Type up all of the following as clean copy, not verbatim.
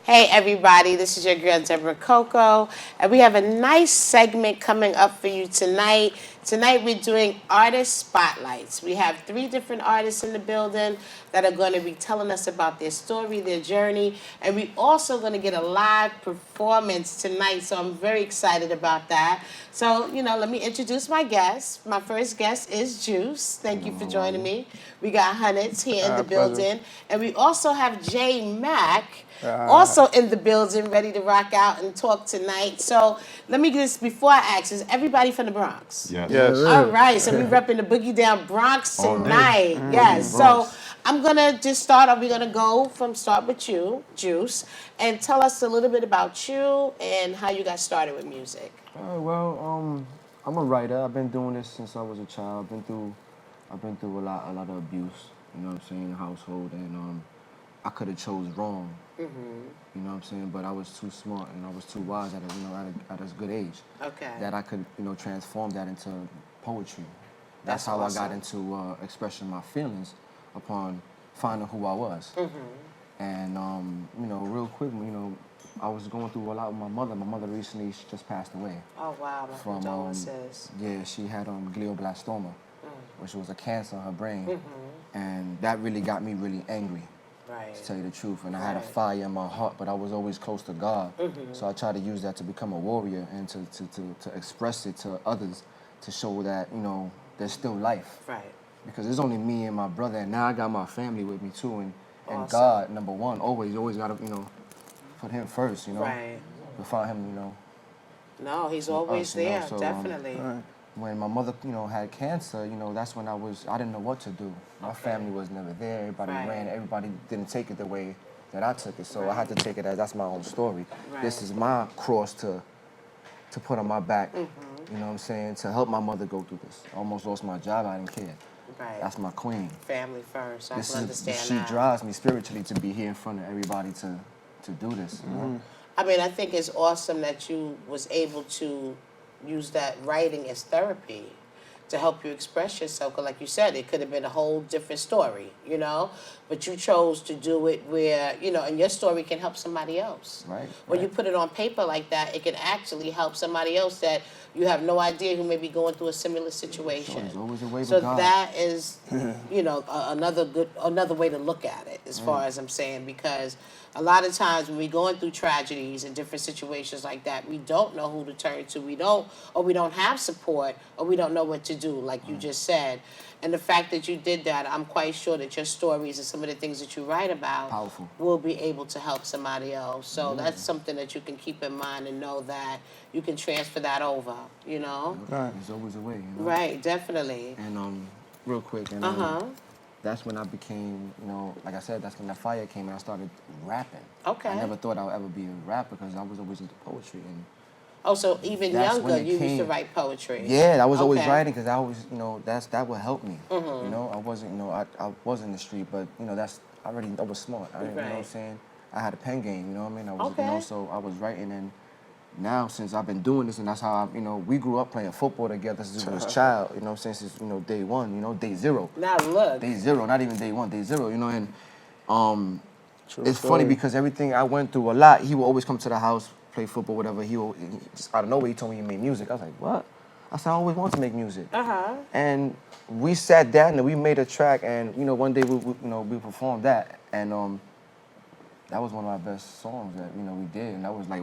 Hey everybody, this is your girl Deborah Coco, and we have a nice segment coming up for you tonight. Tonight we're doing artist spotlights. We have 3 different artists in the building that are going to be telling us about their story, their journey, and we also going to get a live performance tonight, so I'm very excited about that. So, let me introduce my guest. My first guest is Juice. Thank you for joining me. We got Hunnitz here in the Pleasure. building, and we also have J Mac also in the building, ready to rock out and talk tonight. So let me get this before I ask: is everybody from the Bronx? Yes. Yes. All right, so we repping the Boogie Down Bronx All day. tonight. Yes. So Bronx. I'm gonna just start off. We're gonna start with you, Juice, and tell us a little bit about you and how you got started with music. I'm a writer. I've been doing this since I was a child. I've been through a lot of abuse. You know what I'm saying, in the household, and I could have chose wrong. You know what I'm saying, but I was too smart and I was too wise at a good age. Okay. That I could transform that into poetry. That's how awesome. I got into expressing my feelings upon finding who I was. And real quick, I was going through a lot with my mother. My mother recently just passed away. Oh wow, my From condolences. yeah, she had glioblastoma, which was a cancer in her brain, and that really got me really angry, Right. to tell you the truth. And I had a Right. fire in my heart, but I was always close to God. So I tried to use that to become a warrior and to express it to others, to show that there's still life. Right. Because there's only me and my brother, and now I got my family with me too, and Awesome. God, number one, always gotta put Him first, Right. without Him, No, he's with always us, there. so, Definitely. when my mother, had cancer, that's when I didn't know what to do. My Okay. family was never there. Everybody Right. ran. Everybody didn't take it the way that I took it. So I had to take it as that's my own story. This Right. is my cross to put on my back. You know what I'm saying? To help my mother go through this. I almost lost my job. I didn't care. Right. That's my queen. Family first. I This can understand she that. drives me spiritually to be here in front of everybody to do this. You know? I mean, I think it's awesome that you was able to use that writing as therapy to help you express yourself. 'Cause like you said, it could have been a whole different story, but you chose to do it where, and your story can help somebody else. Right, When you right. put it on paper like that, it can actually help somebody else that you have no idea who may be going through a similar situation. Sure, there's always a way with So God. that is, another way to look at it, as far as I'm saying, because a lot of times when we're going through tragedies and different situations like that, we don't know who to turn to. We don't have support, or we don't know what to do, like you just said. And the fact that you did that, I'm quite sure that your stories and some of the things that you write about Powerful. will be able to help somebody else. So that's something that you can keep in mind and know that you can transfer that over, Right. There's always a way. Right, definitely. And real quick, and that's when I became, like I said, that's when the fire came and I started rapping. Okay. I never thought I would ever be a rapper because I was always into poetry. And Oh, so even that's younger, when it you used to came. write poetry. Yeah, I was always Okay. writing because I always, that would help me. I wasn't, I was in the street, but I was smart. You know what I'm Right. saying? I had a pen game, you know what I mean? I was, Okay. so I was writing, and now since I've been doing this, and that's how we grew up playing football together since we was a child, you know what I'm saying? Since day one, day zero. Now look. Day zero, not even day one, day zero, and True it's story. funny because everything I went through a lot, he would always come to the house, play football, whatever. He just out of nowhere, he told me he made music. I was like, what? I said, I always wanted to make music. And we sat down and we made a track, and one day we performed that, and that was one of our best songs that we did, and that was like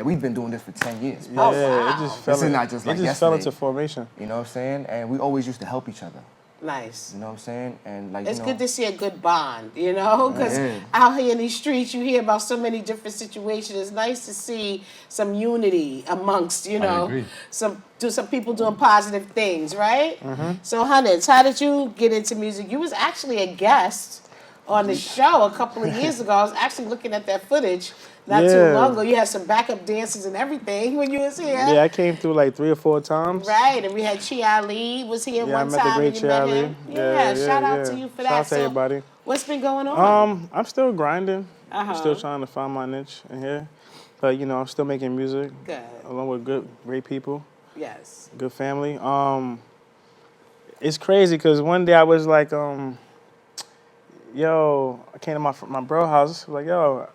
we've been doing this for 10 years. Yeah, Oh, wow. it just fell. This is not just like it just fell yesterday. into formation. You know what I'm saying? And we always used to help each other. Nice. You know what I'm saying? And It's good to see a good bond, because Yeah. out here in these streets, you hear about so many different situations. It's nice to see some unity amongst, agree. some people doing positive things, right? So, Hunnitz, how did you get into music? You was actually a guest on the show a couple of years ago. I was actually looking at that footage not too Yeah. long ago. You had some backup dances and everything when you was here. Yeah, I came through like 3 or 4 times. Right, and we had Chi Ali was here Yeah, I one met the time. great And you Chi met Ali. him. Yeah, Shout out yeah. to you for Shout that. out to everybody. What's been going on? I'm still grinding. Uh-huh. I'm still trying to find my niche in here, but I'm still making music Good. along with great people, Yes. good family. It's crazy because one day I was like, yo, I came to my bro house. Like, yo,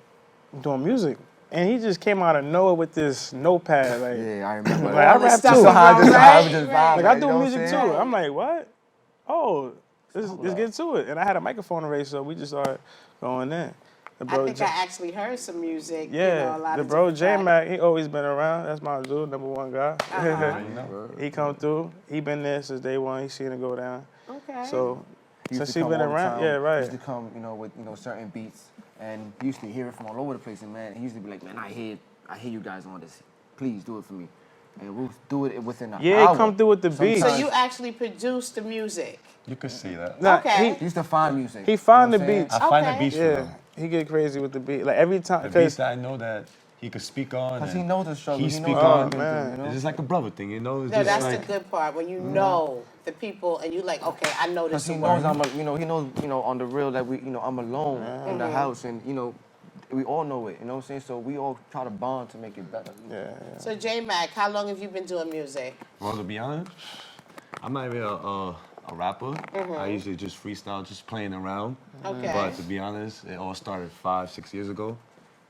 doing music. And he just came out of nowhere with this notepad. Like, Yeah, I remember. like I All the rap stuff too. So I just Right, vibe, right. Like I you do know what music I'm too. saying? I'm like, what? Oh, let's get to it. And I had a microphone array, so we just started going in. The I bro think J- I actually heard some music. yeah, A lot the of bro different J tracks. Mac, he always been around. That's my dude, #1 guy. Uh-huh. He come through. He been there since day one. He seen it go down. Okay. So He used since to he come been all the around, time. yeah, He right. used to come, with certain beats, and he used to hear it from all over the place. And man, he used to be like, man, I hear you guys on this. Please do it for me, and we'll do it within an Yeah, hour. he come through with the beats. So you actually produced the music. You could see that. Nah, Okay. He used to find music. He find you the know what I'm beats. I find the Okay. beats for Yeah, them. he get crazy with the beat. Like every time, The beats cause that I know that he could speak on. Because and he knows the struggle. He He speak knows Oh, on. what man. you know? It's just like a brother thing, you know? It's No, just that's like, the good part when you know the people and you like, okay, I know this Because he will knows work. he knows, on the real that I'm alone in the house, and we all know it. You know what I'm saying? So we all try to bond to make it better. yeah. So J Mac, how long have you been doing music? well, to be honest, I'm not even a rapper. I usually just freestyle, just playing around. Okay. But to be honest, it all started 5-6 years ago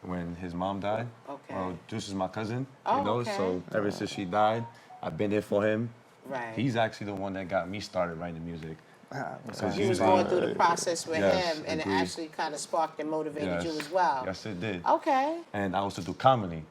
when his mom died. Okay. Well, Juice is my cousin, Oh, you know? okay. So ever since she died, I've been there for him. Right. He's actually the one that got me started writing music. Because You was going through the process with Yes, him, and agreed. it actually kind of sparked and motivated you as well. Yes, it did. Okay. And I also do comedy.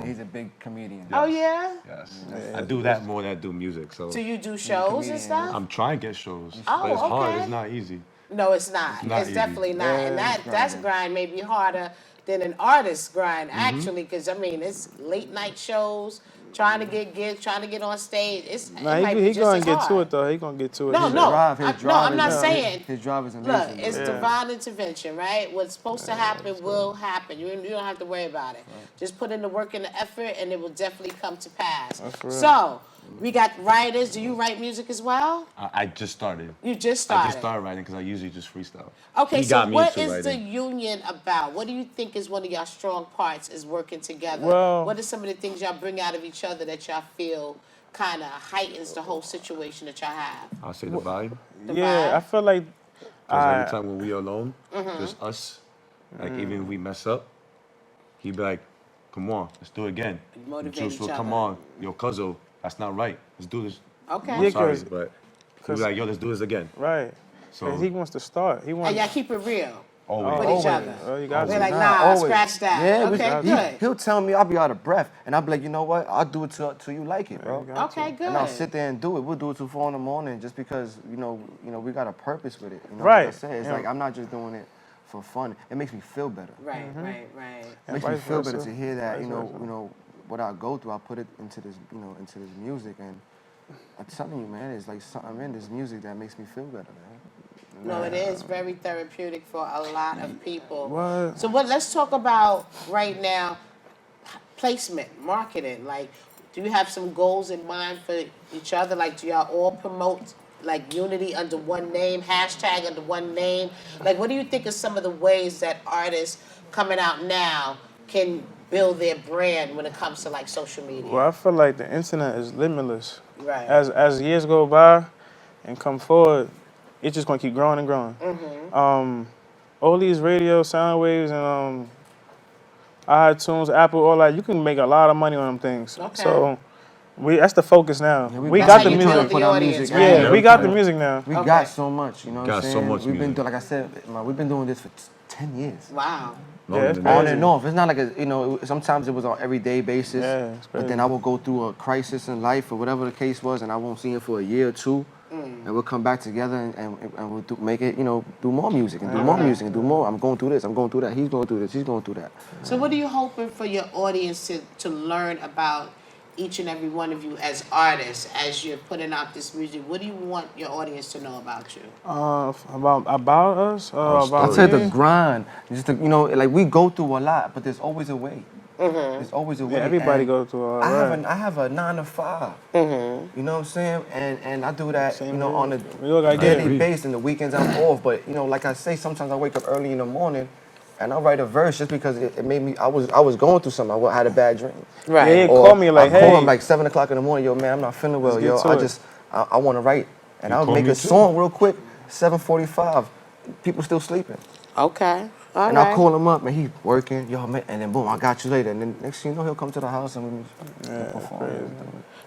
He's a big comedian. Oh yeah. Yes. I do that more than I do music. So Do you do shows comedian. and stuff? I'm trying to get shows. Oh, but it's hard. okay. It's not easy. No, it's not. It's not It's easy. definitely not. And Yeah, that's grind may be harder than an artist's grind Mm-hmm. actually, because I mean it's late night shows, trying to get gigs, trying to get on stage. It Nah, might be he just gonna as get hard. to it though. He gonna get to it. No, He- no. His drive No, I'm is- not his- saying. His drive is Look, amazing. it's bro. divine intervention, right? What's supposed to happen will happen. You don't have to worry about it. Just put in the work and the effort, and it will definitely come to pass. That's real. So, we got writers. Do you write music as well? I just started. You just I started. just started writing because I usually just freestyle. Okay, He so got me what into is the writing. union about? What do you think is one of your strong parts is working together? Well- what are some of the things y'all bring out of each other that y'all feel kind of heightens the whole situation that y'all have? I'll say the vibe. The Yeah, vibe? I feel like Because every time when we alone, just us, like even if we mess up, he'd be like, come on, let's do it again. Motivate Juice each will other. come on. Yo, cuzzo, that's not right. Let's do this. Okay. Yeah, Sorry, 'cause- but he'd be like, yo, let's do this again. right. So 'Cause he wants to start. He And wants. y'all keep it real always. with each other. Oh, you got We're to. like, Nah, nah, always. scratch that. Yeah, Okay, good. he'll tell me I'll be out of breath, and I'll be like, you know what? I'll do it till you like it, bro. Okay, good. And I'll sit there and do it. We'll do it till 4 in the morning, just because we got a purpose with it. You know, Right. Like I said, it's Yeah. like I'm not just doing it for fun. It makes me feel better. Right, right, right. It makes vice me feel better versa. to hear that. Vice versa. What I go through, I put it into this, into this music, and I'm telling you, man, it's like something in this music that makes me feel better, man. No, it is very therapeutic for a lot of people. What? So let's talk about right now placement, marketing. Like, do you have some goals in mind for each other? Like, do y'all all promote like unity under one name, hashtag under one name? Like, what do you think are some of the ways that artists coming out now can build their brand when it comes to like social media? Well, I feel like the internet is limitless. Right. As years go by and come forward, it's just gonna keep growing and growing. All these radio, sound waves, and iTunes, Apple, all that, you can make a lot of money on them things. Okay. So that's the focus now. we That's got how the you music. build the audience, right? Yeah, we got the music now. We Okay. got so much, you know what I'm Got so saying? much We've been music. doing, like I said, man, we've been doing this for 10 years. Wow. Longer it's than crazy. On that. and off. It's not like sometimes it was on everyday basis. Yeah, it's but crazy. then I will go through a crisis in life or whatever the case was, and I won't see it for a year or two. And we'll come back together and we'll make it, do more music and do more music and do more. I'm going through this, I'm going through that, he's going through this, he's going through that. So what are you hoping for your audience to learn about each and every one of you as artists, as you're putting out this music? What do you want your audience to know about you? About us? About I'll tell you me? the grind. Just like we go through a lot, but there's always a way. There's always a way. Yeah, everybody and goes through a lot. I have a 9 to 5. You know what I'm saying? And I do that, Same on a here. We all gotta get daily it. basis. And the weekends I'm off. But like I say, sometimes I wake up early in the morning, and I write a verse just because it made me. I was going through something. I had a bad dream. Right. Yeah, Or call me like, I call hey. him like 7 o'clock in the morning. Yo, man, I'm not feeling well. Let's Yo, get to it. I want to write, and I'll call make me a too. song real quick. 7:45. People still sleeping. Okay. And right. I'll call him up and he's working, yo, man, and then boom, I got you later. And then next thing you know, he'll come to the house and we perform.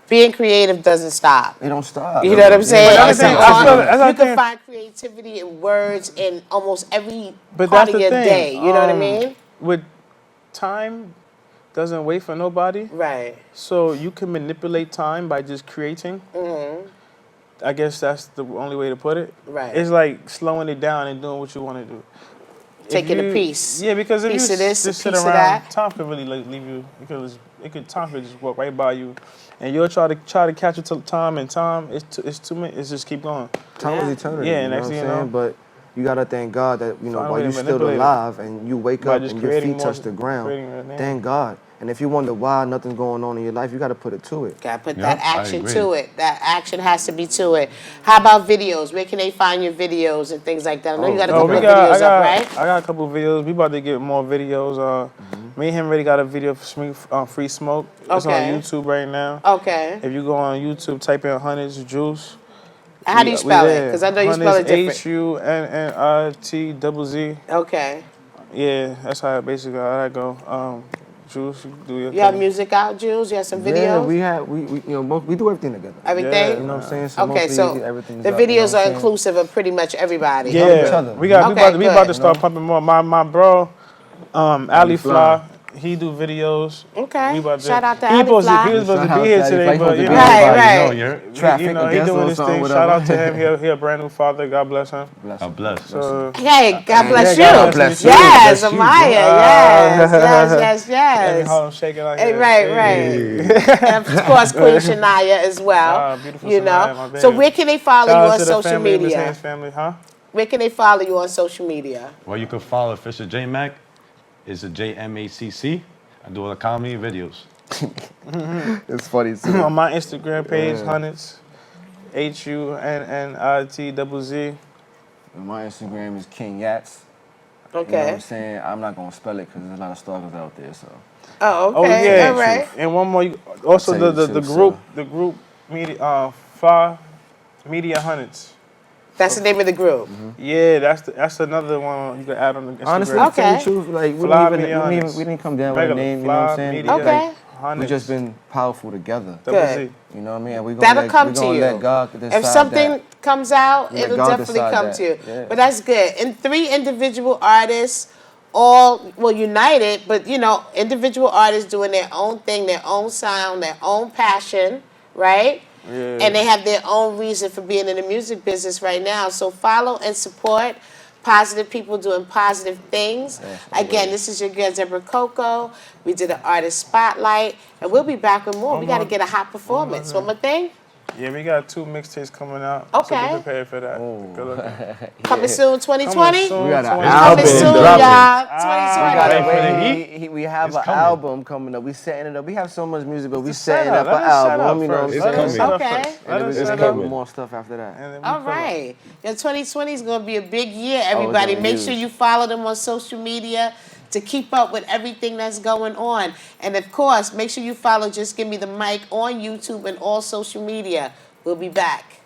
Being creative doesn't stop. It don't stop. You know what I'm saying? But It's that's an the thing, art. that's the You can thing. find creativity in words in almost every But part that's of the your thing. day. You know what I mean? With time doesn't wait for nobody. Right. So you can manipulate time by just creating. I guess that's the only way to put it. Right. It's like slowing it down and doing what you want to do. Taking a piece. Yeah, because if Piece you of this, just a sit piece of around, that. time could really leave you. Time could just walk right by you, and you'll try to catch it to time, and time it's too many. It's just keep going. Time is eternity. Yeah, you know next what thing I'm you saying? know. But you gotta thank God that Find a while way to you're still manipulate it. alive and you wake By up just and your creating feet more- touch the ground. creating your name. Thank God. And if you wonder why nothing's going on in your life, you gotta put it to it. Gotta put Yeah, that I action agree. to it. That action has to be to it. How about videos? Where can they find your videos and things like that? I know you got a Oh, couple of videos up, right? I got a couple of videos. We about to get more videos. Me and him already got a video for Free Smoke. It's Okay. on YouTube right now. Okay. If you go on YouTube, type in Hunnitz Juice. How do you We spell it? there. Because I know you spell it different. HUNNITZZ. Okay. Yeah, that's how basically how that go. Juice, you do your You have thing. music out, Jules? You have some videos? Yeah, we do everything together. Everything? You know what I'm saying? So Okay, mostly so everything's the up, you know videos what I'm are saying? inclusive of pretty much everybody. Help each Yeah, other. we about Okay, to good. start pumping more. My bro, Ali Fly, he do videos. Okay. We about to, Shout out to he Ali supposed Fly. he was supposed Shout to out be here to Ali today, Fly. He but supposed you to know, be here. Right, right. You know, you're Traffic you know, he against doing or his something, thing. Shout out to whatever. him. He a brand new father. God bless him. Bless a him. bless. So, Hey, God bless yeah, God you. bless you. Yes, Bless you, Amaya. Yes. let me hold him shaking out Hey, here. right. And of course, Queen Shania as well. Beautiful You Shania, know. my So baby. where can they follow Shout you out on to the social family, Miss media? Haynes family, huh? Where can they follow you on social media? Well, you can follow official J Mac. It's a JMACC. I do all the comedy videos. It's funny too. On my Instagram page, Hunnitz, HUNNITZZ. My Instagram is King Yats. You know what Okay. I'm saying? I'm not gonna spell it because there's a lot of stalkers out there. So Oh, Oh okay. yeah, All right. and one more. Also I'll tell you the the truth, group, so. the group media, Fly Media Hunnitz. That's the name of the group. Yeah, that's another one you can add on the Instagram. honestly, Okay. to tell you the truth, like Fly Media Hunnitz. we didn't come down Regular with a name. You know what I'm Fly saying? Media Okay. Hunnitz. We just been powerful together. Double Good. Z. You know what I mean? And we That'll come we to gonna you. let God decide If something that. comes out, Let it'll God definitely decide come that. to you. Yeah. But that's good. And 3 individual artists, all united, but individual artists doing their own thing, their own sound, their own passion, right? Yeah. And they have their own reason for being in the music business right now. So follow and support positive people doing positive things. Again, this is your girl Deborah Coco. We did an artist spotlight, and we'll be back with more. We got to get a hot performance. One more thing. Yeah, we got 2 mixtapes coming out. Okay. So be prepared for that. Good looking. Coming soon, 2020. Coming We got an soon, album Coming soon, dropping. y'all. We 2020. got Ready for the we have It's an coming. album coming up. We setting it up. We have so much music, but we Just set setting up Let an us set album. up You know what I'm first. saying? Let us set up Okay. first. And Let then us we set just up. coming more stuff after that. And then we All fill up. right. Your 2020 is going to be a big year, everybody. gonna Make be sure huge. you follow them on social media to keep up with everything that's going on. And of course, make sure you follow Just Give Me the Mic on YouTube and all social media. We'll be back.